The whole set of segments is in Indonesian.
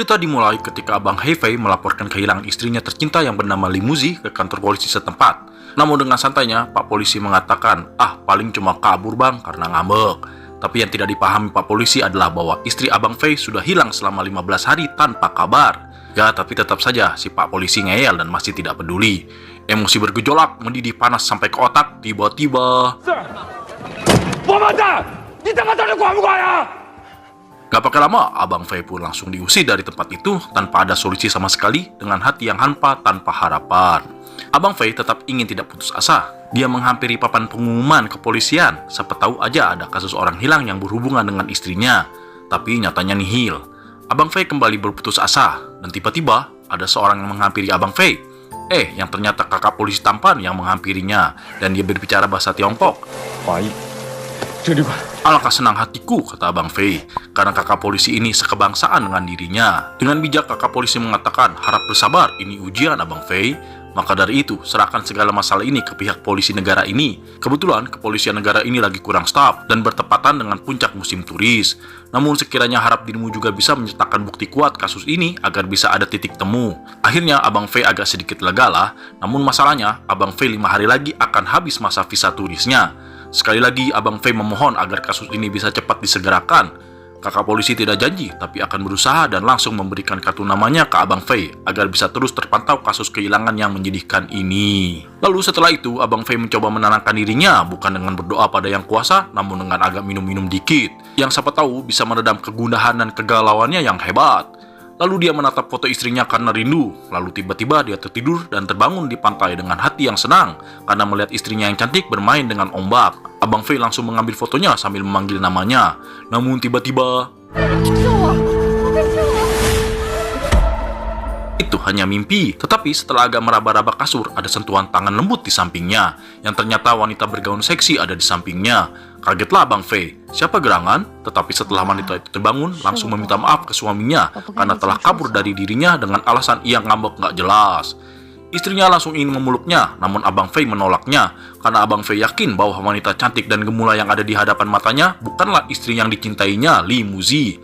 Cerita dimulai ketika Abang Hefei melaporkan kehilangan istrinya tercinta yang bernama Limuzi ke kantor polisi setempat. Namun dengan santainya, Pak Polisi mengatakan, paling cuma kabur bang karena ngambek. Tapi yang tidak dipahami Pak Polisi adalah bahwa istri Abang Fei sudah hilang selama 15 hari tanpa kabar. Ya, tapi tetap saja si Pak Polisi ngeyel dan masih tidak peduli. Emosi bergejolak, mendidih panas sampai ke otak, tiba-tiba... Gak pakai lama, Abang Fei pun langsung diusir dari tempat itu tanpa ada solusi sama sekali dengan hati yang hampa tanpa harapan. Abang Fei tetap ingin tidak putus asa. Dia menghampiri papan pengumuman kepolisian, siapa tahu aja ada kasus orang hilang yang berhubungan dengan istrinya. Tapi nyatanya nihil. Abang Fei kembali berputus asa, dan tiba-tiba ada seorang yang menghampiri Abang Fei. Yang ternyata kakak polisi tampan yang menghampirinya, dan dia berbicara bahasa Tiongkok. Alangkah senang hatiku, kata Abang Fei, karena kakak polisi ini sekebangsaan dengan dirinya. Dengan bijak kakak polisi mengatakan, harap bersabar, ini ujian Abang Fei. Maka dari itu, serahkan segala masalah ini ke pihak polisi negara ini. Kebetulan, kepolisian negara ini lagi kurang staf dan bertepatan dengan puncak musim turis. Namun sekiranya harap dirimu juga bisa menyertakan bukti kuat kasus ini agar bisa ada titik temu. Akhirnya Abang Fei agak sedikit lega lah, namun masalahnya Abang Fei 5 hari lagi akan habis masa visa turisnya. Sekali lagi Abang Fei memohon agar kasus ini bisa cepat disegerakan. Kakak polisi tidak janji, tapi akan berusaha dan langsung memberikan kartu namanya ke Abang Fei agar bisa terus terpantau kasus kehilangan yang menyedihkan ini. Lalu setelah itu, Abang Fei mencoba menenangkan dirinya, bukan dengan berdoa pada yang kuasa, namun dengan agak minum-minum dikit. Yang siapa tahu bisa meredam kegundahan dan kegalauannya yang hebat. Lalu dia menatap foto istrinya karena rindu. Lalu tiba-tiba dia tertidur dan terbangun di pantai dengan hati yang senang karena melihat istrinya yang cantik bermain dengan ombak. Abang Fei langsung mengambil fotonya sambil memanggil namanya. Namun tiba-tiba... Itu hanya mimpi. Tetapi setelah agak meraba-raba kasur, ada sentuhan tangan lembut di sampingnya. Yang ternyata wanita bergaun seksi ada di sampingnya. Kagetlah Abang Fei. Siapa gerangan? Tetapi setelah wanita itu terbangun, langsung meminta maaf ke suaminya karena telah kabur dari dirinya dengan alasan ia ngambek gak jelas. Istrinya langsung ingin memeluknya, namun Abang Fei menolaknya karena Abang Fei yakin bahwa wanita cantik dan gemula yang ada di hadapan matanya bukanlah istri yang dicintainya, Limuzi.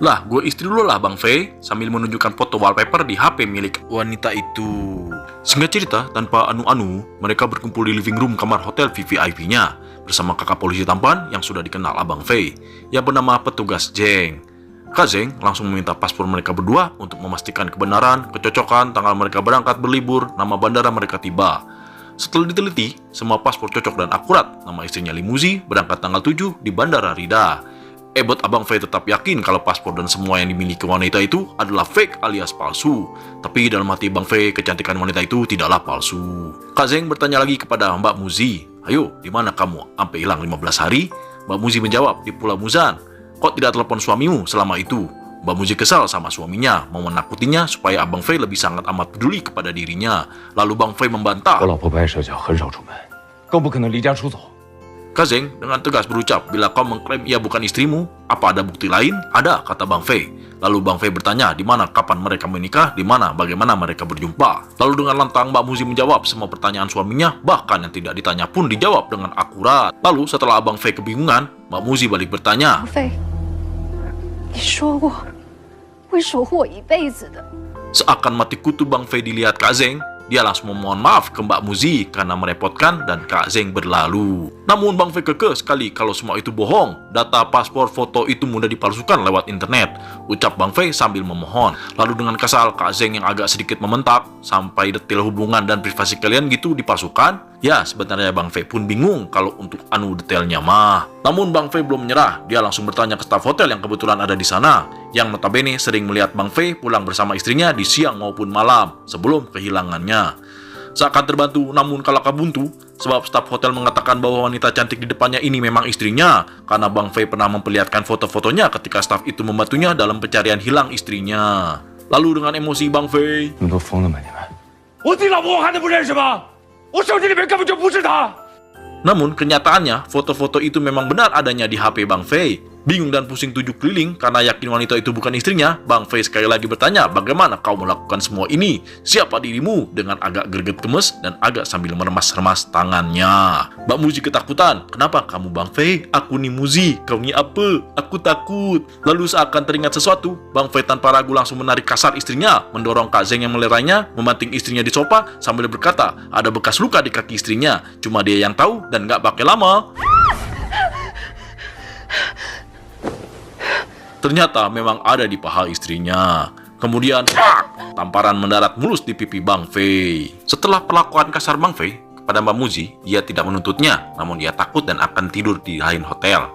Lah, gue istri lu lah Bang Fei, sambil menunjukkan foto wallpaper di HP milik wanita itu. Singkat cerita, tanpa anu-anu, mereka berkumpul di living room kamar hotel VVIP-nya bersama kakak polisi tampan yang sudah dikenal Abang Fei, yang bernama petugas Zeng. Kak Zeng langsung meminta paspor mereka berdua untuk memastikan kebenaran, kecocokan, tanggal mereka berangkat berlibur, nama bandara mereka tiba. Setelah diteliti, semua paspor cocok dan akurat. Nama istrinya Limuzi, berangkat tanggal 7 di Bandara Rida. Buat Abang Fei tetap yakin kalau paspor dan semua yang dimiliki wanita itu adalah fake alias palsu. Tapi dalam hati Bang Fei, kecantikan wanita itu tidaklah palsu. Kak Zeng bertanya lagi kepada Mbak Muzi, "Ayo, di mana kamu? Sampai hilang 15 hari?" Mbak Muzi menjawab, "Di Pulau Muzan." "Kok tidak telepon suamimu selama itu?" Mbak Muzi kesal sama suaminya, mau menakutinya supaya Abang Fei lebih sangat amat peduli kepada dirinya. Lalu Bang Fei membantah, Kak Zeng dengan tegas berucap, "Bila kau mengklaim ia bukan istrimu, apa ada bukti lain?" "Ada," kata Bang Fei. Lalu Bang Fei bertanya, di mana, kapan mereka menikah, di mana, bagaimana mereka berjumpa. Lalu dengan lantang Mbak Muzi menjawab semua pertanyaan suaminya, bahkan yang tidak ditanya pun dijawab dengan akurat. Lalu setelah Abang Fei kebingungan, Mbak Muzi balik bertanya, seakan mati kutu Bang Fei dilihat Kak Zeng. Dia langsung memohon maaf ke Mbak Muzi karena merepotkan dan Kak Zeng berlalu. Namun Bang Fei kekeh sekali kalau semua itu bohong. Data paspor foto itu mudah dipalsukan lewat internet, ucap Bang Fei sambil memohon. Lalu dengan kesal Kak Zeng yang agak sedikit mementak, sampai detail hubungan dan privasi kalian gitu dipalsukan? Ya, sebenarnya Bang Fei pun bingung kalau untuk anu detailnya mah. Namun Bang Fei belum menyerah. Dia langsung bertanya ke staf hotel yang kebetulan ada di sana, yang notabene sering melihat Bang Fei pulang bersama istrinya di siang maupun malam sebelum kehilangannya. Seakan terbantu, namun kalah buntu, sebab staf hotel mengatakan bahwa wanita cantik di depannya ini memang istrinya, karena Bang Fei pernah memperlihatkan foto-fotonya ketika staf itu membantunya dalam pencarian hilang istrinya. Lalu dengan emosi Bang Fei, namun kenyataannya foto-foto itu memang benar adanya di HP Bang Fei. Bingung dan pusing tujuh keliling karena yakin wanita itu bukan istrinya, Bang Fei sekali lagi bertanya, bagaimana kau melakukan semua ini? Siapa dirimu? Dengan agak greget gemes dan agak sambil meremas-remas tangannya. Mbak Muzi ketakutan. Kenapa kamu Bang Fei? Aku nih Muzi. Kau nih apa? Aku takut. Lalu seakan teringat sesuatu, Bang Fei tanpa ragu langsung menarik kasar istrinya, mendorong Kak Zeng yang melerainya, membanting istrinya di sofa sambil berkata, ada bekas luka di kaki istrinya. Cuma dia yang tahu dan gak pakai lama. Ternyata memang ada di paha istrinya. Kemudian, tamparan mendarat mulus di pipi Bang Fei. Setelah perlakuan kasar Bang Fei kepada Mbak Muzi, dia tidak menuntutnya, namun dia takut dan akan tidur di lain hotel.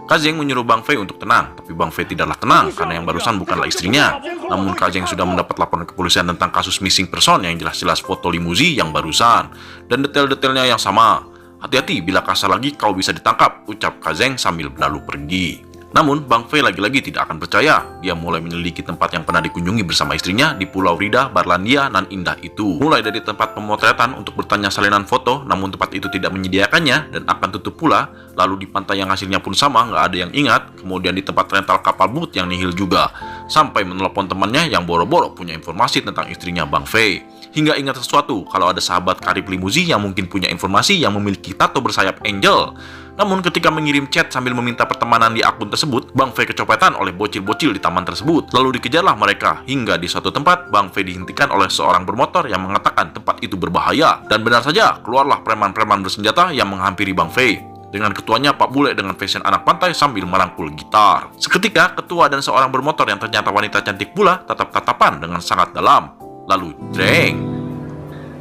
Kak Zeng menyuruh Bang Fei untuk tenang, tapi Bang Fei tidaklah tenang karena yang barusan bukanlah istrinya. Namun Kak Zeng sudah mendapat laporan kepolisian tentang kasus missing person yang jelas-jelas foto limuzi yang barusan, dan detail-detailnya yang sama. Hati-hati, bila kasar lagi kau bisa ditangkap, ucap Kak Zeng sambil berlalu pergi. Namun, Bang Fei lagi-lagi tidak akan percaya. Dia mulai menyelidiki tempat yang pernah dikunjungi bersama istrinya di Pulau Rida, Barlandia, nan indah itu. Mulai dari tempat pemotretan untuk bertanya salinan foto, namun tempat itu tidak menyediakannya dan akan tutup pula. Lalu di pantai yang hasilnya pun sama, nggak ada yang ingat. Kemudian di tempat rental kapal boot yang nihil juga. Sampai menelepon temannya yang boro-boro punya informasi tentang istrinya Bang Fei. Hingga ingat sesuatu, kalau ada sahabat karib limuzi yang mungkin punya informasi yang memiliki tato bersayap angel. Namun ketika mengirim chat sambil meminta pertemanan di akun tersebut, Bang Fei kecopetan oleh bocil-bocil di taman tersebut. Lalu dikejarlah mereka, hingga di suatu tempat, Bang Fei dihentikan oleh seorang bermotor yang mengatakan tempat itu berbahaya. Dan benar saja, keluarlah preman-preman bersenjata yang menghampiri Bang Fei. Dengan ketuanya Pak Bule dengan fashion anak pantai sambil merangkul gitar. Seketika, ketua dan seorang bermotor yang ternyata wanita cantik pula tatap-tatapan dengan sangat dalam. Lalu, dreng,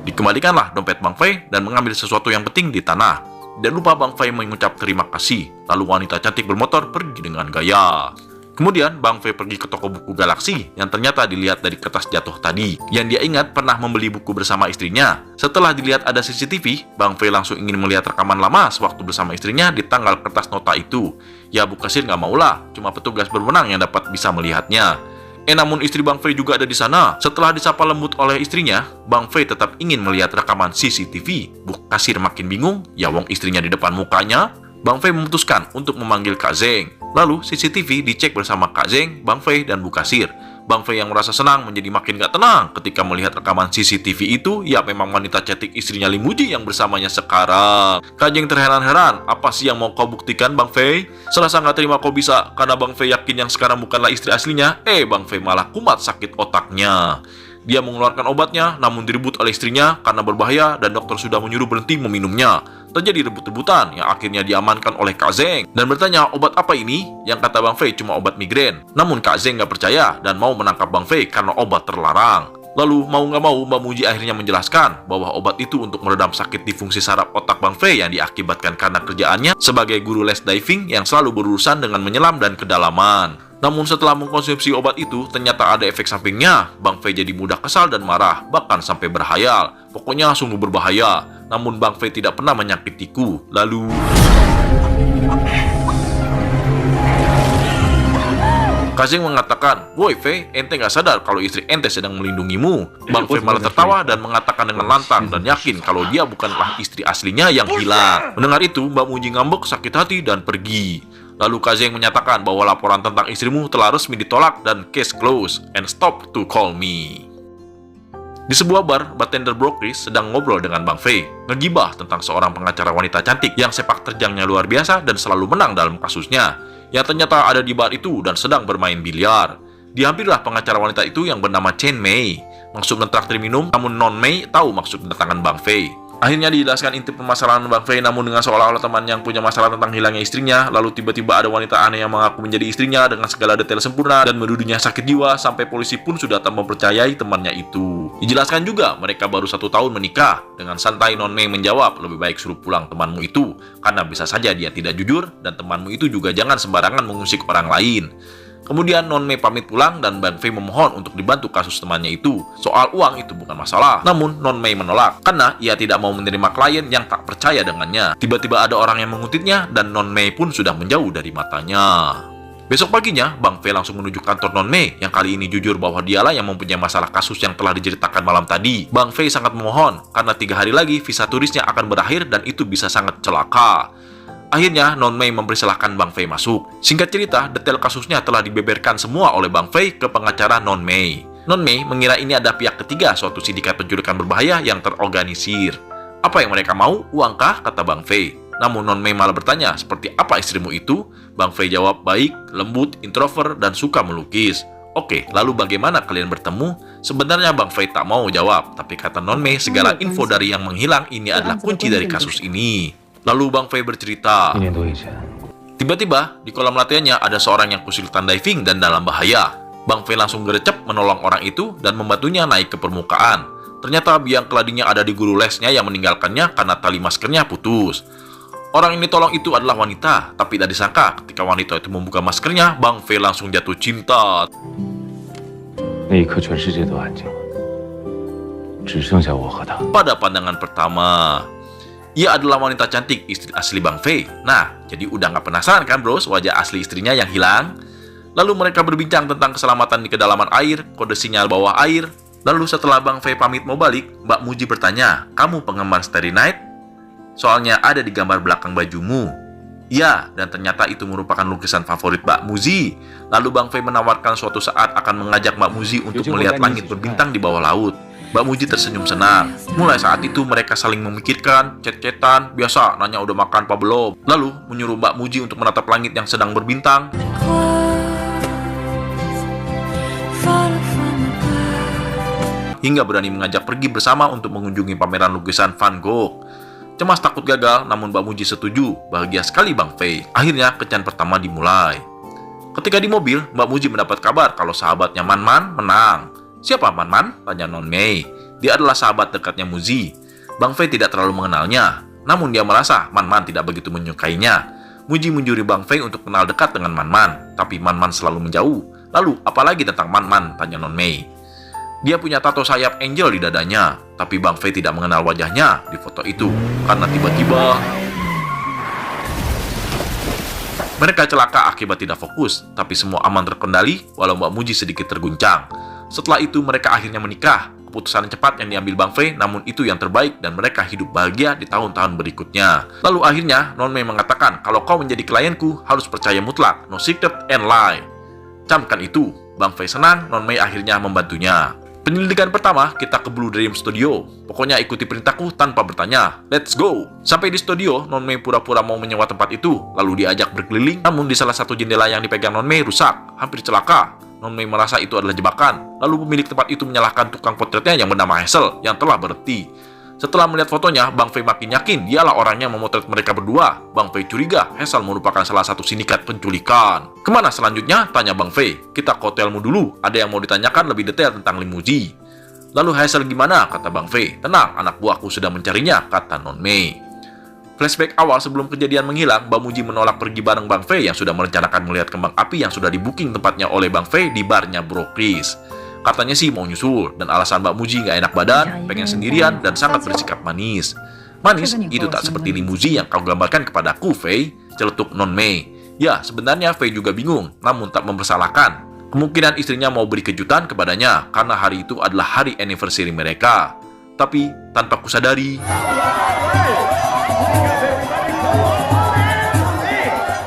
dikembalikanlah dompet Bang Fei dan mengambil sesuatu yang penting di tanah. Dan lupa Bang Fei mengucap terima kasih. Lalu wanita cantik bermotor pergi dengan gaya. Kemudian Bang Fei pergi ke toko buku Galaksi yang ternyata dilihat dari kertas jatuh tadi. Yang dia ingat pernah membeli buku bersama istrinya. Setelah dilihat ada CCTV, Bang Fei langsung ingin melihat rekaman lama sewaktu bersama istrinya di tanggal kertas nota itu. Ya Bu Kasir nggak maulah, cuma petugas berwenang yang dapat bisa melihatnya. Namun istri Bang Fei juga ada di sana. Setelah disapa lembut oleh istrinya, Bang Fei tetap ingin melihat rekaman CCTV. Bu Kasir makin bingung, ya wong istrinya di depan mukanya. Bang Fei memutuskan untuk memanggil Kak Zeng. Lalu CCTV dicek bersama Kak Zeng, Bang Fei, dan Bu Kasir. Bang Fei yang merasa senang menjadi makin gak tenang ketika melihat rekaman CCTV itu. Ya memang wanita cantik istrinya Limuji yang bersamanya sekarang. Kak Zeng terheran-heran, apa sih yang mau kau buktikan Bang Fei? Serasa gak terima kau bisa karena Bang Fei yakin yang sekarang bukanlah istri aslinya. Bang Fei malah kumat sakit otaknya. Dia mengeluarkan obatnya, namun direbut oleh istrinya karena berbahaya dan dokter sudah menyuruh berhenti meminumnya. Terjadi rebut-rebutan yang akhirnya diamankan oleh Kak Zeng dan bertanya obat apa ini? Yang kata Bang Fei cuma obat migrain. Namun Kak Zeng gak percaya dan mau menangkap Bang Fei karena obat terlarang. Lalu mau gak mau Mbak Muji akhirnya menjelaskan bahwa obat itu untuk meredam sakit di fungsi saraf otak Bang Fei yang diakibatkan karena kerjaannya sebagai guru les diving yang selalu berurusan dengan menyelam dan kedalaman. Namun setelah mengkonsumsi obat itu, ternyata ada efek sampingnya. Bang Fei jadi mudah kesal dan marah, bahkan sampai berhayal. Pokoknya sungguh berbahaya. Namun Bang Fei tidak pernah menyakitiku. Lalu... Kak Zeng mengatakan, "Woi Fei, ente gak sadar kalau istri ente sedang melindungimu." Bang Fei malah tertawa dan mengatakan dengan lantang dan yakin kalau dia bukanlah istri aslinya yang hilang. Mendengar itu, Mbak Muji ngambek, sakit hati, dan pergi. Lalu Kak Zeng menyatakan bahwa laporan tentang istrimu telah resmi ditolak dan case closed and stop to call me. Di sebuah bar, bartender Brokris sedang ngobrol dengan Bang Fei, ngegibah tentang seorang pengacara wanita cantik yang sepak terjangnya luar biasa dan selalu menang dalam kasusnya, yang ternyata ada di bar itu dan sedang bermain biliar. Dihampirilah pengacara wanita itu yang bernama Chen Mei, maksud mentraktir minum, namun Non Mei tahu maksud kedatangan Bang Fei. Akhirnya dijelaskan inti permasalahan Bang Fei, namun dengan seolah-olah teman yang punya masalah tentang hilangnya istrinya. Lalu tiba-tiba ada wanita aneh yang mengaku menjadi istrinya dengan segala detail sempurna dan menuduhnya sakit jiwa, sampai polisi pun sudah tak mempercayai temannya itu. Dijelaskan juga mereka baru 1 tahun menikah. Dengan santai Non Mei menjawab, lebih baik suruh pulang temanmu itu, karena bisa saja dia tidak jujur, dan temanmu itu juga jangan sembarangan mengusik orang lain. Kemudian Non Mei pamit pulang dan Bang Fei memohon untuk dibantu kasus temannya itu. Soal uang itu bukan masalah. Namun Non Mei menolak karena ia tidak mau menerima klien yang tak percaya dengannya. Tiba-tiba ada orang yang mengutipnya dan Non Mei pun sudah menjauh dari matanya. Besok paginya, Bang Fei langsung menuju kantor Non Mei yang kali ini jujur bahwa dialah yang mempunyai masalah kasus yang telah diceritakan malam tadi. Bang Fei sangat memohon karena 3 hari lagi visa turisnya akan berakhir dan itu bisa sangat celaka. Akhirnya, Non Mei mempersilahkan Bang Fei masuk. Singkat cerita, detail kasusnya telah dibeberkan semua oleh Bang Fei ke pengacara Non Mei. Non Mei mengira ini ada pihak ketiga suatu sindikat penculikan berbahaya yang terorganisir. Apa yang mereka mau? Uangkah? Kata Bang Fei. Namun Non Mei malah bertanya, seperti apa istrimu itu? Bang Fei jawab, baik, lembut, introvert, dan suka melukis. Oke, lalu bagaimana kalian bertemu? Sebenarnya Bang Fei tak mau jawab, tapi kata Non Mei, segala info dari yang menghilang ini adalah kunci dari kasus ini. Lalu Bang Fei bercerita, tiba-tiba di kolam latihannya ada seorang yang kesulitan diving dan dalam bahaya. Bang Fei langsung gercep menolong orang itu dan membantunya naik ke permukaan. Ternyata biang keladinya ada di guru lesnya yang meninggalkannya karena tali maskernya putus. Orang yang ditolong itu adalah wanita, tapi tak disangka ketika wanita itu membuka maskernya, Bang Fei langsung jatuh cinta. Pada pandangan pertama, ia adalah wanita cantik, istri asli Bang Fei. Nah, jadi udah nggak penasaran kan bros wajah asli istrinya yang hilang? Lalu mereka berbincang tentang keselamatan di kedalaman air, kode sinyal bawah air. Lalu setelah Bang Fei pamit mau balik, Mbak Muji bertanya, kamu penggemar Starry Night? Soalnya ada di gambar belakang bajumu. Ya, dan ternyata itu merupakan lukisan favorit Mbak Muji. Lalu Bang Fei menawarkan suatu saat akan mengajak Mbak Muji untuk melihat langit berbintang di bawah laut. Mbak Muji tersenyum senang. Mulai saat itu mereka saling memikirkan, chat-chatan, biasa nanya udah makan apa belum. Lalu menyuruh Mbak Muji untuk menatap langit yang sedang berbintang. Hingga berani mengajak pergi bersama untuk mengunjungi pameran lukisan Van Gogh. Cemas takut gagal, namun Mbak Muji setuju. Bahagia sekali Bang Fei. Akhirnya kencan pertama dimulai. Ketika di mobil, Mbak Muji mendapat kabar kalau sahabatnya Man Man menang. Siapa Man Man? Tanya Non Mei. Dia adalah sahabat dekatnya Muji. Bang Fei tidak terlalu mengenalnya, namun dia merasa Man Man tidak begitu menyukainya. Muji menjuri Bang Fei untuk kenal dekat dengan Man Man, tapi Man Man selalu menjauh. Lalu, apalagi tentang Man Man? Tanya Non Mei. Dia punya tato sayap angel di dadanya, tapi Bang Fei tidak mengenal wajahnya di foto itu, karena tiba-tiba mereka celaka akibat tidak fokus, tapi semua aman terkendali walau Mbak Muji sedikit terguncang. Setelah itu mereka akhirnya menikah. Keputusan cepat yang diambil Bang Fei, namun itu yang terbaik dan mereka hidup bahagia di tahun-tahun berikutnya. Lalu akhirnya Non Mei mengatakan, kalau kau menjadi klienku harus percaya mutlak, no secret and lie. Camkan itu. Bang Fei senang, Non Mei akhirnya membantunya. Penyelidikan pertama, kita ke Blue Dream Studio. Pokoknya ikuti perintahku tanpa bertanya. Let's go! Sampai di studio, Non Mei pura-pura mau menyewa tempat itu, lalu diajak berkeliling. Namun di salah satu jendela yang dipegang Non Mei rusak, hampir celaka. Non Mei merasa itu adalah jebakan. Lalu pemilik tempat itu menyalahkan tukang potretnya yang bernama Hazel, yang telah berhenti. Setelah melihat fotonya, Bang Fei makin yakin dialah orang yang memotret mereka berdua. Bang Fei curiga Hazel merupakan salah satu sindikat penculikan. Kemana selanjutnya? Tanya Bang Fei. Kita ke hotelmu dulu, ada yang mau ditanyakan lebih detail tentang Lim Muji. Lalu Hazel gimana? Kata Bang Fei. Tenang, anak buahku sudah mencarinya, kata Non Mei. Flashback awal sebelum kejadian menghilang, Mbak Muji menolak pergi bareng Bang Fei yang sudah merencanakan melihat kembang api yang sudah di-booking tempatnya oleh Bang Fei di barnya Bro Chris. Katanya sih mau nyusul, dan alasan Mbak Muji nggak enak badan, pengen sendirian, dan sangat bersikap manis. Manis? Itu tak seperti Lim Muji yang kau gambarkan kepadaku, Fei, celetuk Non Mei. Ya, sebenarnya Fei juga bingung, namun tak mempersalahkan. Kemungkinan istrinya mau beri kejutan kepadanya, karena hari itu adalah hari anniversary mereka. Tapi, tanpa kusadari,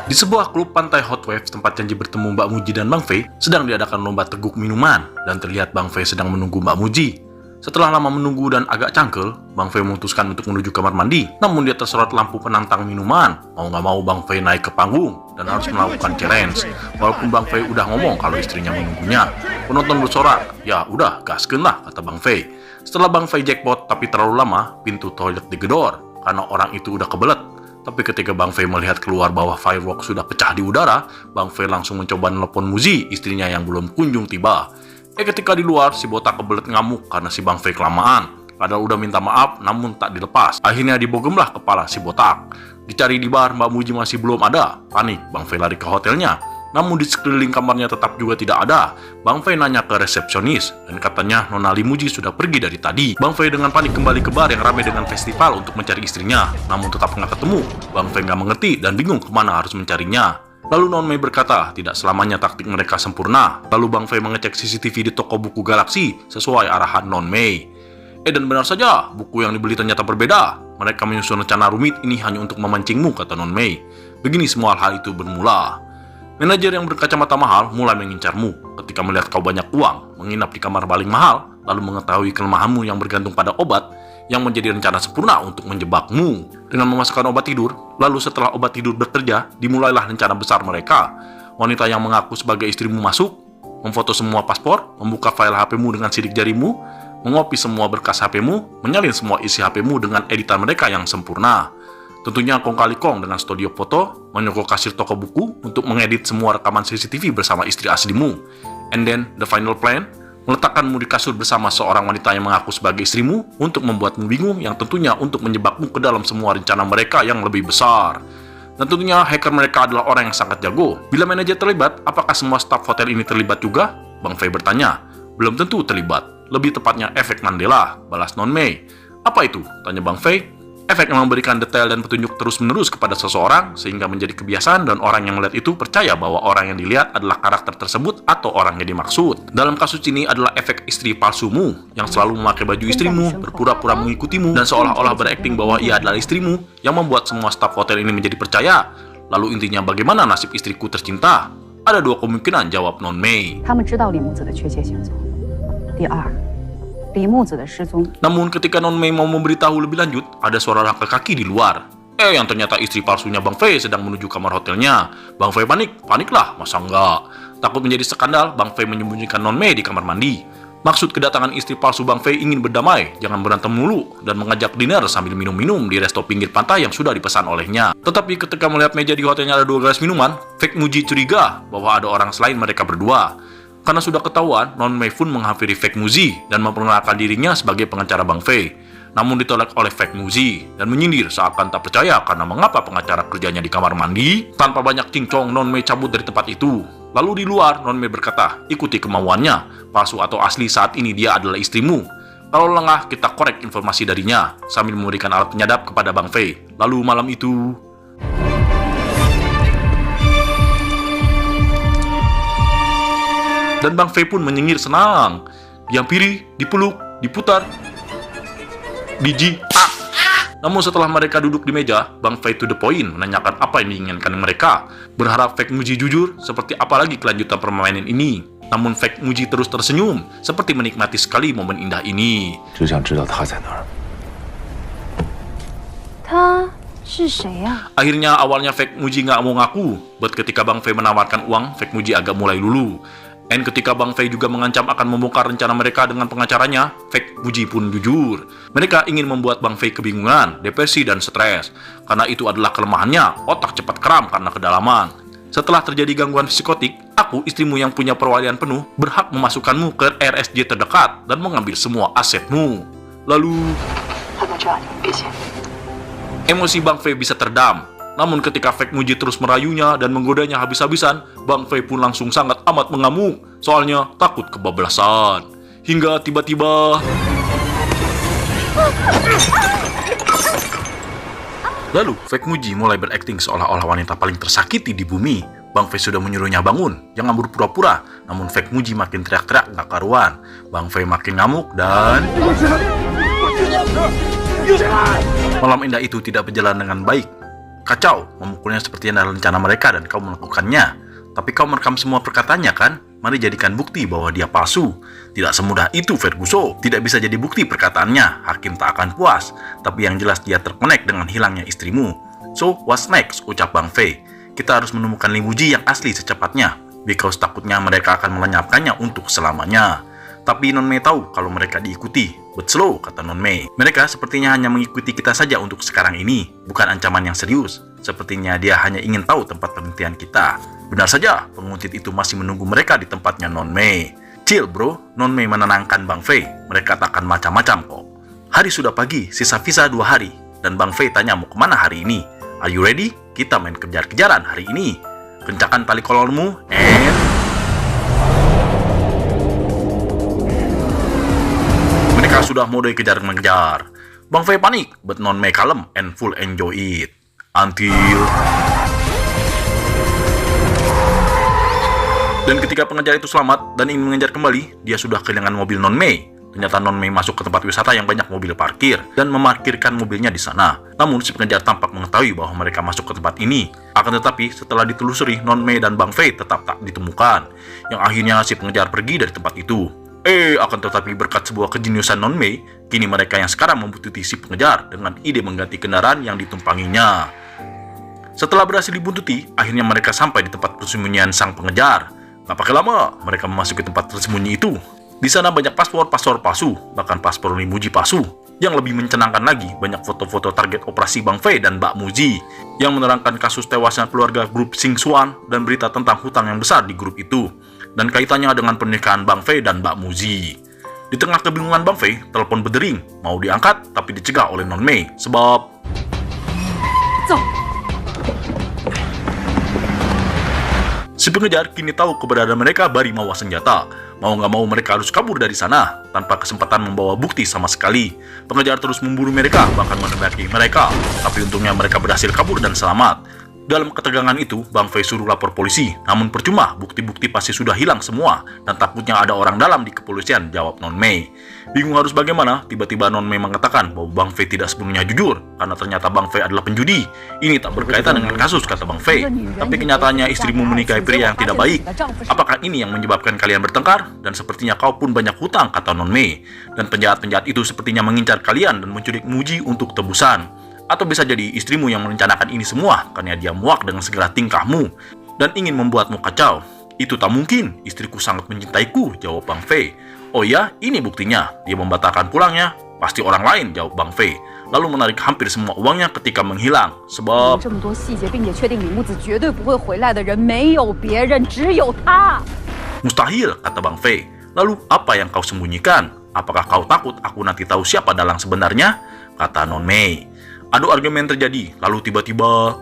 di sebuah klub pantai Hot Waves tempat janji bertemu Mbak Muji dan Bang Fei, sedang diadakan lomba teguk minuman, dan terlihat Bang Fei sedang menunggu Mbak Muji. Setelah lama menunggu dan agak cangkel, Bang Fei memutuskan untuk menuju kamar mandi, namun dia tersorot lampu penantang minuman. Mau nggak mau Bang Fei naik ke panggung, dan harus melakukan challenge. Walaupun Bang Fei udah ngomong kalau istrinya menunggunya, penonton bersorak, ya udah gaskeun lah, kata Bang Fei. Setelah Bang Fei jackpot tapi terlalu lama, pintu toilet digedor, karena orang itu udah kebelet. Tapi ketika Bang Fei melihat keluar bahwa firework sudah pecah di udara, Bang Fei langsung mencoba nelpon Muji, istrinya yang belum kunjung tiba. Ketika di luar, si botak kebelet ngamuk karena si Bang Fei kelamaan. Padahal udah minta maaf, namun tak dilepas. Akhirnya dibogemlah kepala si botak. Dicari di bar, Mbak Muji masih belum ada. Panik, Bang Fei lari ke hotelnya. Namun di sekeliling kamarnya tetap juga tidak ada. Bang Fei nanya ke resepsionis, dan katanya Nona Lim Muji sudah pergi dari tadi. Bang Fei dengan panik kembali ke bar yang ramai dengan festival untuk mencari istrinya. Namun tetap nggak ketemu. Bang Fei nggak mengerti dan bingung kemana harus mencarinya. Lalu Non Mei berkata, tidak selamanya taktik mereka sempurna. Lalu Bang Fei mengecek CCTV di toko buku Galaxy sesuai arahan Non Mei. Dan benar saja, buku yang dibeli ternyata berbeda. Mereka menyusun rencana rumit ini hanya untuk memancingmu, kata Non Mei. Begini semua hal itu bermula. Manajer yang berkacamata mahal mulai mengincarmu ketika melihat kau banyak uang, menginap di kamar paling mahal, lalu mengetahui kelemahanmu yang bergantung pada obat yang menjadi rencana sempurna untuk menjebakmu. Dengan memasukkan obat tidur, lalu setelah obat tidur bekerja, dimulailah rencana besar mereka. Wanita yang mengaku sebagai istrimu masuk, memfoto semua paspor, membuka file HP-mu dengan sidik jarimu, mengopi semua berkas HP-mu, menyalin semua isi HP-mu dengan editan mereka yang sempurna. Tentunya kong kali kong dengan studio foto, menyokong kasir toko buku untuk mengedit semua rekaman CCTV bersama istri aslimu. And then, the final plan, meletakkanmu di kasur bersama seorang wanita yang mengaku sebagai istrimu untuk membuatmu bingung yang tentunya untuk menjebakmu ke dalam semua rencana mereka yang lebih besar. Dan tentunya hacker mereka adalah orang yang sangat jago. Bila manajer terlibat, apakah semua staf hotel ini terlibat juga? Bang Fei bertanya. Belum tentu terlibat. Lebih tepatnya efek Mandela, balas Non Mei. Apa itu? Tanya Bang Fei. Efek yang memberikan detail dan petunjuk terus-menerus kepada seseorang sehingga menjadi kebiasaan dan orang yang melihat itu percaya bahwa orang yang dilihat adalah karakter tersebut atau orang yang dimaksud. Dalam kasus ini adalah efek istri palsumu yang selalu memakai baju istrimu, berpura-pura mengikutimu, dan seolah-olah berakting bahwa ia adalah istrimu yang membuat semua staf hotel ini menjadi percaya. Lalu intinya bagaimana nasib istriku tercinta? Ada dua kemungkinan, jawab Non Mei. Namun ketika Non Mei mau memberitahu lebih lanjut, ada suara langkah kaki di luar. Yang ternyata istri palsunya Bang Fei sedang menuju kamar hotelnya. Bang Fei paniklah, masa enggak? Takut menjadi skandal, Bang Fei menyembunyikan Non Mei di kamar mandi. Maksud kedatangan istri palsu Bang Fei ingin berdamai, jangan berantem mulu, dan mengajak dinner sambil minum-minum di resto pinggir pantai yang sudah dipesan olehnya. Tetapi ketika melihat meja di hotelnya ada 2 gelas minuman, Fake Muji curiga bahwa ada orang selain mereka berdua. Karena sudah ketahuan, Non Mei pun menghampiri Fake Muji dan memperkenalkan dirinya sebagai pengacara Bang Fei. Namun ditolak oleh Fake Muji dan menyindir seakan tak percaya karena mengapa pengacara kerjanya di kamar mandi. Tanpa banyak cincong, Non Mei cabut dari tempat itu. Lalu di luar, Non Mei berkata, ikuti kemauannya, palsu atau asli saat ini dia adalah istrimu. Kalau lengah, kita korek informasi darinya, sambil memberikan alat penyadap kepada Bang Fei. Lalu malam itu... Dan Bang Fei pun menyengir senang. Dihampiri, dipeluk, diputar, Namun setelah mereka duduk di meja, Bang Fei to the point menanyakan apa yang diinginkan mereka. Berharap Fake Muji jujur, seperti apa lagi kelanjutan permainan ini. Namun Fake Muji terus tersenyum, seperti menikmati sekali momen indah ini. Akhirnya awalnya Fake Muji nggak mau ngaku, but ketika Bang Fei menawarkan uang, Fake Muji agak mulai lulu. Dan ketika Bang Fei juga mengancam akan membongkar rencana mereka dengan pengacaranya, Fake Muji pun jujur. Mereka ingin membuat Bang Fei kebingungan, depresi, dan stres. Karena itu adalah kelemahannya, otak cepat kram karena kedalaman. Setelah terjadi gangguan psikotik, aku, istrimu yang punya perwalian penuh, berhak memasukkanmu ke RSJ terdekat dan mengambil semua asetmu. Lalu... Emosi Bang Fei bisa teredam. Namun ketika Fake Muji terus merayunya dan menggodanya habis-habisan, Bang Fei pun langsung sangat amat mengamuk, soalnya takut kebablasan. Hingga tiba-tiba... Lalu Fake Muji mulai berakting seolah-olah wanita paling tersakiti di bumi. Bang Fei sudah menyuruhnya bangun, jangan berpura-pura. Namun Fake Muji makin teriak-teriak gak karuan. Bang Fei makin ngamuk dan... Malam indah itu tidak berjalan dengan baik. Kacau, memukulnya seperti yang adalah rencana mereka dan kau melakukannya. Tapi kau merekam semua perkataannya kan? Mari jadikan bukti bahwa dia palsu. Tidak semudah itu, Ferguson. Tidak bisa jadi bukti perkataannya. Hakim tak akan puas. Tapi yang jelas dia terkonek dengan hilangnya istrimu. So, what's next? Ucap Bang Fei. Kita harus menemukan Li Muji yang asli secepatnya. Because takutnya mereka akan melenyapkannya untuk selamanya. Tapi Non Mei tahu kalau mereka diikuti. But slow, kata Non Mei. Mereka sepertinya hanya mengikuti kita saja untuk sekarang ini. Bukan ancaman yang serius. Sepertinya dia hanya ingin tahu tempat penghentian kita. Benar saja, penguntit itu masih menunggu mereka di tempatnya Non Mei. Chill bro, Non Mei menenangkan Bang Fei. Mereka tak akan macam-macam kok. Hari sudah pagi, sisa visa 2 hari. Dan Bang Fei tanya mau kemana hari ini. Are you ready? Kita main kejar-kejaran hari ini. Kencangkan tali kolormu, and... Mereka sudah mode kejar-mengejar. Bang Fei panik, but Non Mei kalem and full enjoy it. Until... Dan ketika pengejar itu selamat dan ingin mengejar kembali, dia sudah kehilangan mobil Non Mei. ternyata Non Mei masuk ke tempat wisata yang banyak mobil parkir dan memarkirkan mobilnya di sana. Namun si pengejar tampak mengetahui bahwa mereka masuk ke tempat ini. Akan tetapi setelah ditelusuri, Non Mei dan Bang Fei tetap tak ditemukan. Yang akhirnya si pengejar pergi dari tempat itu. Akan tetapi berkat sebuah kejeniusan Non Mei, kini mereka yang sekarang membuntuti si pengejar dengan ide mengganti kendaraan yang ditumpanginya. Setelah berhasil dibuntuti, akhirnya mereka sampai di tempat persembunyian sang pengejar. Gak pakai lama, mereka memasuki tempat tersembunyi itu. Di sana banyak paspor palsu, bahkan paspor Li Muji palsu. Yang lebih mencenangkan lagi, banyak foto-foto target operasi Bang Fei dan Mbak Muji yang menerangkan kasus tewasnya keluarga grup Xing Xuan dan berita tentang hutang yang besar di grup itu dan kaitannya dengan pernikahan Bang Fei dan Mbak Muji. Di tengah kebingungan Bang Fei, telepon berdering, mau diangkat tapi dicegah oleh Non Mei sebab si pengejar kini tahu keberadaan mereka bari mawa senjata. Mau nggak mau mereka harus kabur dari sana tanpa kesempatan membawa bukti sama sekali. Pengejar terus memburu mereka, bahkan menembaki mereka. Tapi untungnya mereka berhasil kabur dan selamat. Dalam ketegangan itu, Bang Fei suruh lapor polisi. Namun percuma, bukti-bukti pasti sudah hilang semua. Dan takutnya ada orang dalam di kepolisian, jawab Non Mei. Bingung harus bagaimana, tiba-tiba Non Mei mengatakan bahwa Bang Fei tidak sepenuhnya jujur. Karena ternyata Bang Fei adalah penjudi. Ini tak berkaitan dengan kasus, kata Bang Fei. Tapi kenyataannya istrimu menikahi pria yang tidak baik. Apakah ini yang menyebabkan kalian bertengkar? Dan sepertinya kau pun banyak hutang, kata Non Mei. Dan penjahat-penjahat itu sepertinya mengincar kalian dan menculik Muji untuk tebusan. Atau bisa jadi istrimu yang merencanakan ini semua karena dia muak dengan segala tingkahmu dan ingin membuatmu kacau. Itu tak mungkin, istriku sangat mencintaiku, jawab Bang Fei. Oh ya, ini buktinya, dia membatalkan pulangnya. Pasti orang lain, jawab Bang Fei. Lalu menarik hampir semua uangnya ketika menghilang. Sebab mustahil, kata Bang Fei. Lalu apa yang kau sembunyikan? Apakah kau takut aku nanti tahu siapa dalang sebenarnya? Kata Non Mei. Adu argumen terjadi, lalu tiba-tiba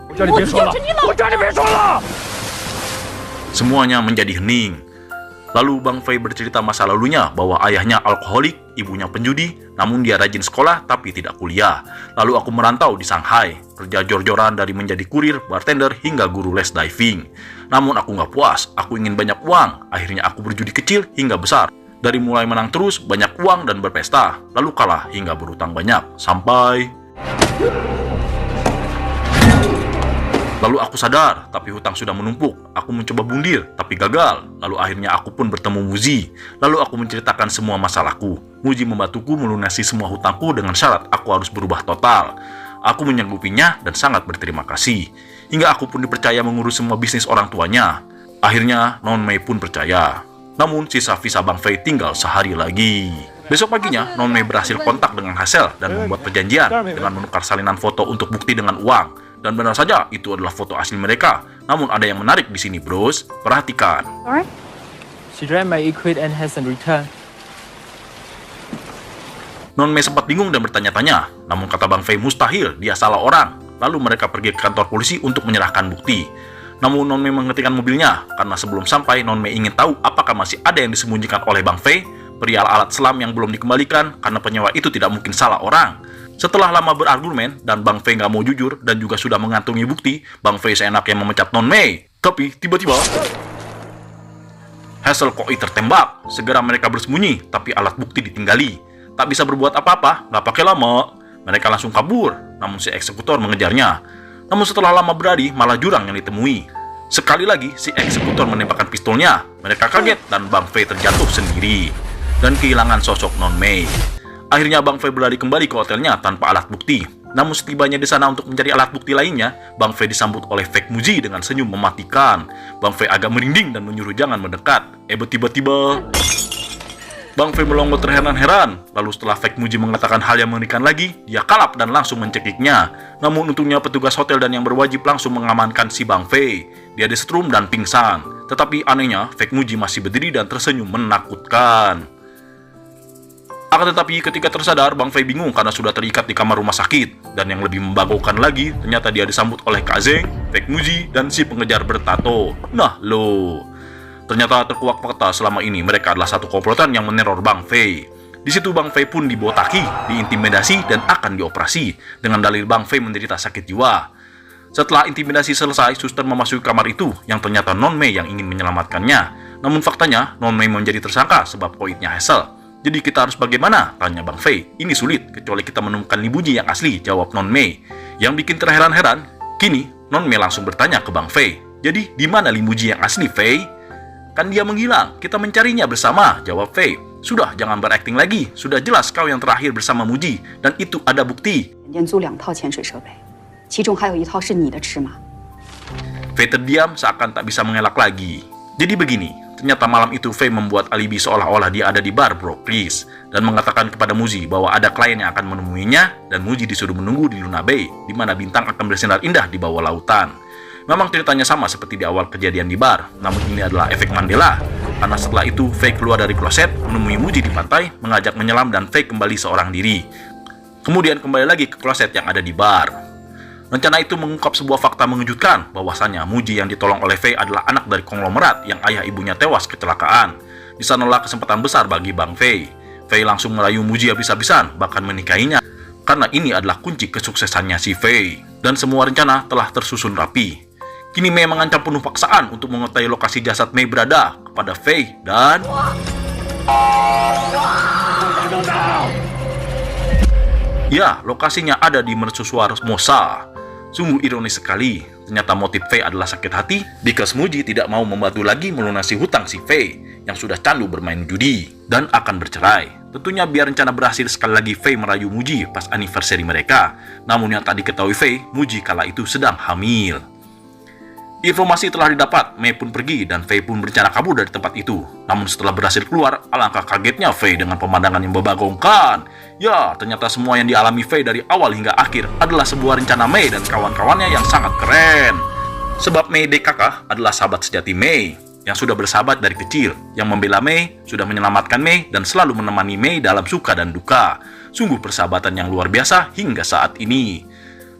semuanya menjadi hening. Lalu Bang Fei bercerita masa lalunya bahwa ayahnya alkoholik, ibunya penjudi, namun dia rajin sekolah tapi tidak kuliah. Lalu aku merantau di Shanghai, kerja jor-joran dari menjadi kurir, bartender, hingga guru les diving. Namun aku nggak puas, aku ingin banyak uang. Akhirnya aku berjudi kecil hingga besar. Dari mulai menang terus, banyak uang dan berpesta. Lalu kalah hingga berutang banyak, sampai lalu aku sadar, tapi hutang sudah menumpuk. Aku mencoba bundir, tapi gagal. Lalu akhirnya aku pun bertemu Muji. Lalu aku menceritakan semua masalahku. Muji membantuku melunasi semua hutangku dengan syarat aku harus berubah total. Aku menyanggupinya dan sangat berterima kasih. Hingga aku pun dipercaya mengurus semua bisnis orang tuanya. Akhirnya Non Mei pun percaya. Namun sisa visa Bang Fei tinggal sehari lagi. Besok paginya, Non Mei berhasil kontak dengan Hazel dan membuat perjanjian dengan menukar salinan foto untuk bukti dengan uang. Dan benar saja, itu adalah foto asli mereka. Namun ada yang menarik di sini, bros. Perhatikan. She drank my liquid and hasn't returned. Non Mei sempat bingung dan bertanya-tanya. Namun kata Bang Fei mustahil, dia salah orang. Lalu mereka pergi ke kantor polisi untuk menyerahkan bukti. Namun Non Mei menghentikan mobilnya karena sebelum sampai Non Mei ingin tahu apakah masih ada yang disembunyikan oleh Bang Fei, perihal alat selam yang belum dikembalikan karena penyewa itu tidak mungkin salah orang. Setelah lama berargumen dan Bang Fei nggak mau jujur dan juga sudah mengantungi bukti, Bang Fei seenaknya memecat Non Mei. Tapi tiba-tiba Hazel Koi tertembak. Segera mereka bersembunyi, tapi alat bukti ditinggali. Tak bisa berbuat apa-apa, nggak pakai lama. Mereka langsung kabur, namun si eksekutor mengejarnya. Namun setelah lama berlari, malah jurang yang ditemui. Sekali lagi, si eksekutor menembakkan pistolnya. Mereka kaget dan Bang Fei terjatuh sendiri dan kehilangan sosok Non Mei. Akhirnya Bang Fei berlari kembali ke hotelnya tanpa alat bukti. Namun setibanya di sana untuk mencari alat bukti lainnya, Bang Fei disambut oleh Fake Muji dengan senyum mematikan. Bang Fei agak merinding dan menyuruh jangan mendekat. Tiba-tiba Bang Fei melongo terheran-heran. Lalu setelah Fake Muji mengatakan hal yang mengerikan lagi, dia kalap dan langsung mencekiknya. Namun untungnya petugas hotel dan yang berwajib langsung mengamankan si Bang Fei. Dia disetrum dan pingsan. Tetapi anehnya, Fake Muji masih berdiri dan tersenyum menakutkan. Akan tetapi ketika tersadar, Bang Fei bingung karena sudah terikat di kamar rumah sakit. Dan yang lebih membanggakan lagi, ternyata dia disambut oleh Kak Zeng, Fake Muji, dan si pengejar bertato. Nah lo, ternyata terkuak fakta selama ini mereka adalah satu komplotan yang meneror Bang Fei. Di situ Bang Fei pun dibotaki, diintimidasi, dan akan dioperasi dengan dalil Bang Fei menderita sakit jiwa. Setelah intimidasi selesai, suster memasuki kamar itu yang ternyata Non Mei yang ingin menyelamatkannya. Namun faktanya, Non Mei menjadi tersangka sebab koitnya Hazel. Jadi kita harus bagaimana? Tanya Bang Fei. Ini sulit, kecuali kita menemukan Li Muji yang asli, jawab Non Mei. Yang bikin terheran-heran, kini Non Mei langsung bertanya ke Bang Fei. Jadi, di mana Li Muji yang asli, Fei? Kan dia menghilang, kita mencarinya bersama, jawab Fei. Sudah, jangan berakting lagi. Sudah jelas kau yang terakhir bersama Muji, dan itu ada bukti. Fei terdiam seakan tak bisa mengelak lagi. Jadi begini, ternyata malam itu Fei membuat alibi seolah-olah dia ada di bar Brook Place dan mengatakan kepada Muji bahwa ada klien yang akan menemuinya dan Muji disuruh menunggu di Luna Bay, di mana bintang akan bersinar indah di bawah lautan. Memang ceritanya sama seperti di awal kejadian di bar, namun ini adalah efek Mandela. Karena setelah itu Fei keluar dari kloset, menemui Muji di pantai, mengajak menyelam dan Fei kembali seorang diri. Kemudian kembali lagi ke kloset yang ada di bar. Rencana itu mengungkap sebuah fakta mengejutkan bahwasanya Muji yang ditolong oleh Fei adalah anak dari konglomerat yang ayah ibunya tewas kecelakaan. Di sanalah kesempatan besar bagi Bang Fei. Fei langsung merayu Muji habis-habisan, bahkan menikahinya. Karena ini adalah kunci kesuksesannya si Fei. Dan semua rencana telah tersusun rapi. Kini Mei mengancam penuh paksaan untuk mengetahui lokasi jasad Mei berada kepada Fei dan... Ya, lokasinya ada di mercusuar Mosa. Sungguh ironis sekali, ternyata motif Fei adalah sakit hati, because Muji tidak mau membantu lagi melunasi hutang si Fei yang sudah candu bermain judi dan akan bercerai. Tentunya biar rencana berhasil, sekali lagi Fei merayu Muji pas anniversary mereka. Namun yang tadi ketahui Fei, Muji kala itu sedang hamil. Informasi telah didapat, Mei pun pergi dan Fei pun berencana kabur dari tempat itu. Namun setelah berhasil keluar, alangkah kagetnya Fei dengan pemandangan yang membagongkan. Ya, ternyata semua yang dialami Fei dari awal hingga akhir adalah sebuah rencana Mei dan kawan-kawannya yang sangat keren. Sebab Mei DKK adalah sahabat sejati Mei, yang sudah bersahabat dari kecil, yang membela Mei, sudah menyelamatkan Mei, dan selalu menemani Mei dalam suka dan duka. Sungguh persahabatan yang luar biasa hingga saat ini.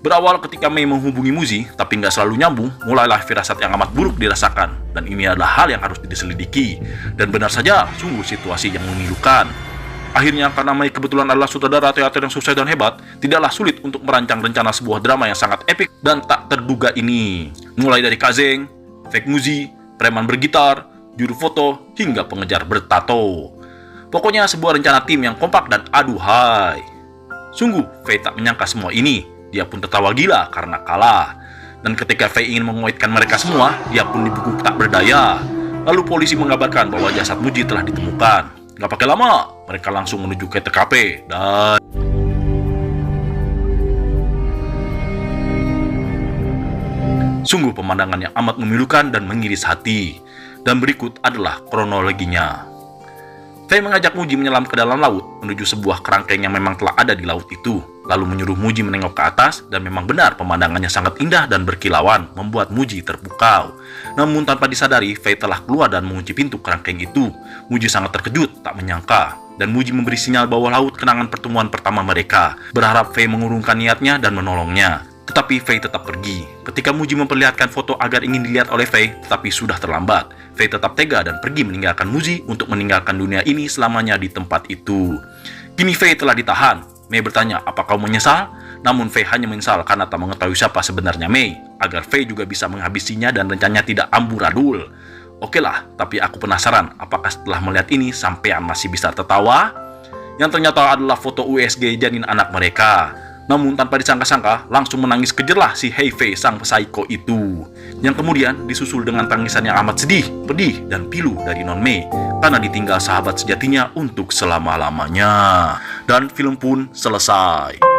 Berawal ketika Mei menghubungi Muji, tapi nggak selalu nyambung, mulailah firasat yang amat buruk dirasakan. Dan ini adalah hal yang harus diselidiki. Dan benar saja, sungguh situasi yang memilukan. Akhirnya, karena Mei kebetulan adalah sutradara teater yang sukses dan hebat, tidaklah sulit untuk merancang rencana sebuah drama yang sangat epik dan tak terduga ini. Mulai dari Kazeng, fake Muji, preman bergitar, juru foto, hingga pengejar bertato. Pokoknya sebuah rencana tim yang kompak dan aduhai. Sungguh, Fei tak menyangka semua ini. Dia pun tertawa gila karena kalah. Dan ketika Fei ingin menguatkan mereka semua, dia pun dibekuk tak berdaya. Lalu polisi mengabarkan bahwa jasad Muji telah ditemukan. Gak pakai lama, mereka langsung menuju ke TKP dan... Sungguh pemandangan yang amat memilukan dan mengiris hati. Dan berikut adalah kronologinya. Fei mengajak Muji menyelam ke dalam laut menuju sebuah kerangkeng yang memang telah ada di laut itu. Lalu menyuruh Muji menengok ke atas dan memang benar pemandangannya sangat indah dan berkilauan, membuat Muji terpukau. Namun tanpa disadari, Fei telah keluar dan mengunci pintu kerangkeng itu. Muji sangat terkejut, tak menyangka. Dan Muji memberi sinyal bawah laut kenangan pertemuan pertama mereka, berharap Fei mengurungkan niatnya dan menolongnya. Tetapi Fei tetap pergi. Ketika Muji memperlihatkan foto agar ingin dilihat oleh Fei, tetapi sudah terlambat. Fei tetap tega dan pergi meninggalkan Muji untuk meninggalkan dunia ini selamanya di tempat itu. Kini Fei telah ditahan. Mei bertanya, apa kau menyesal? Namun Fei hanya menyesal karena tak mengetahui siapa sebenarnya Mei, agar Fei juga bisa menghabisinya dan rencananya tidak amburadul. Oke lah, tapi aku penasaran, apakah setelah melihat ini sampean masih bisa tertawa? Yang ternyata adalah foto USG janin anak mereka. Namun tanpa disangka-sangka, langsung menangis kejerlah si Hei Fei sang psycho itu. Yang kemudian disusul dengan tangisan yang amat sedih, pedih, dan pilu dari Non Mei karena ditinggal sahabat sejatinya untuk selama-lamanya. Dan film pun selesai.